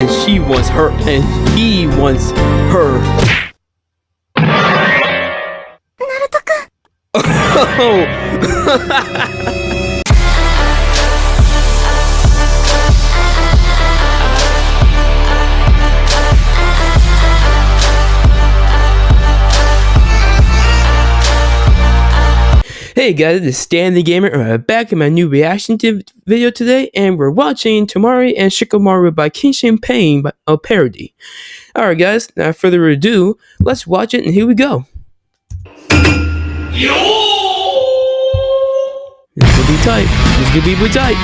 and she wants her, and he wants her. Oh. Hey guys, this is Stan the Gamer, and I'm back in my new reaction video today, and we're watching Temari and SHIKAMARU by King Champagne, a parody. Alright guys, without further ado, let's watch it, and here we go. Yo! This gonna be tight. This gonna be tight.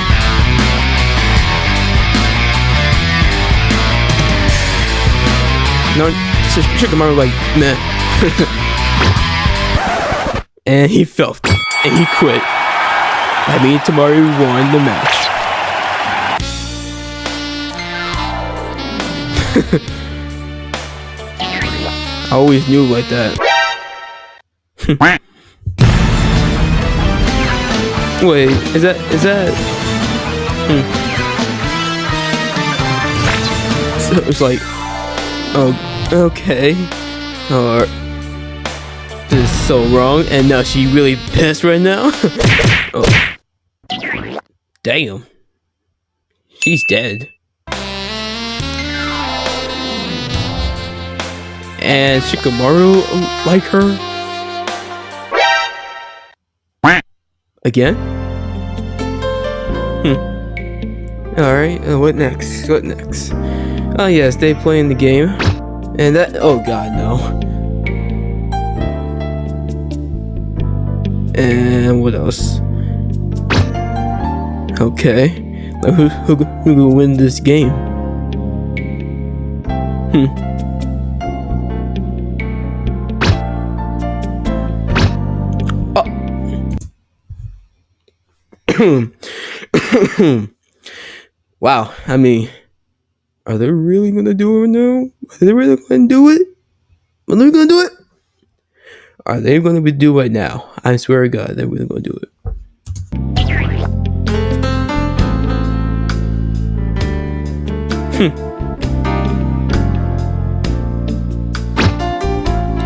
No, SHIKAMARU like, meh. And he fell. And he quit. I mean, Temari won the match. I always knew like that. Wait, is that? So it's like, oh, okay. Or. This is so wrong, and now she really pissed right now. Oh. Damn. She's dead. And SHIKAMARU like her? Again? Alright, what next? What next? Oh yes, they playing the game. And that, oh god, no. And what else? Okay, who will win this game? Oh. Wow, I mean, are they really gonna do it now? Are they really gonna do it? Are they gonna do it? Are they going to do it now? I swear to God, they're really going to do it.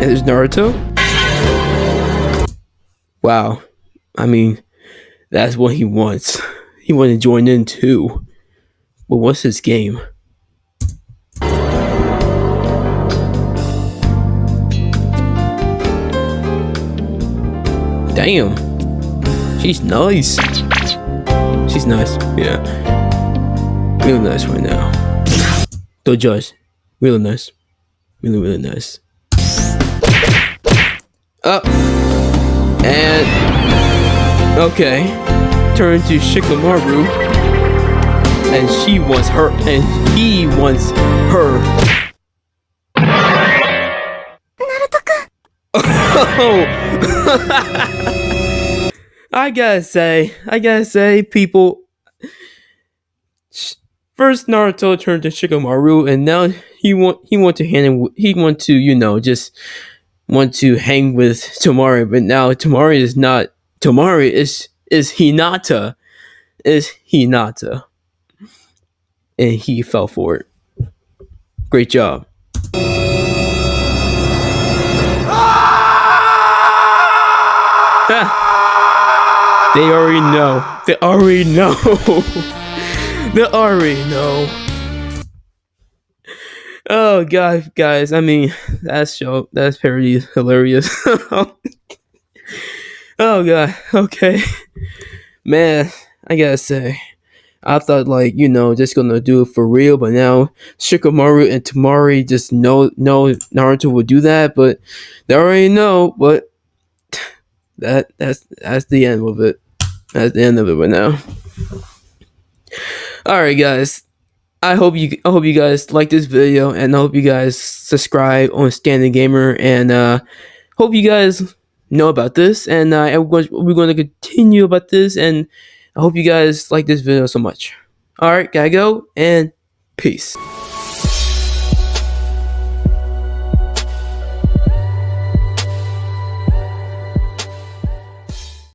And there's Naruto. Wow. I mean, that's what he wants. He wanted to join in too. But what's his game? Damn, she's nice. She's nice, yeah. Really nice right now. Don't judge. Really nice. Really nice. Up. And okay. Turn to SHIKAMARU. And she wants her, and he wants her. Oh. I gotta say, people. First, Naruto turned to SHIKAMARU, and now he want to just want to hang with Temari, but now Temari is not. Temari is Hinata, and he fell for it. Great job. They already know. They already know. They already know. Oh god, guys. I mean, that's parody is hilarious. Oh god. Okay. Man, I gotta say, I thought just gonna do it for real, but now SHIKAMARU and Temari just know Naruto will do that, but they already know. But that's the end of it. That's the end of it right now. Alright guys. I hope you guys like this video, and I hope you guys subscribe on Stan the Gamer, and hope you guys know about this, and we're going to continue about this, and I hope you guys like this video so much. Alright, gotta go, and peace.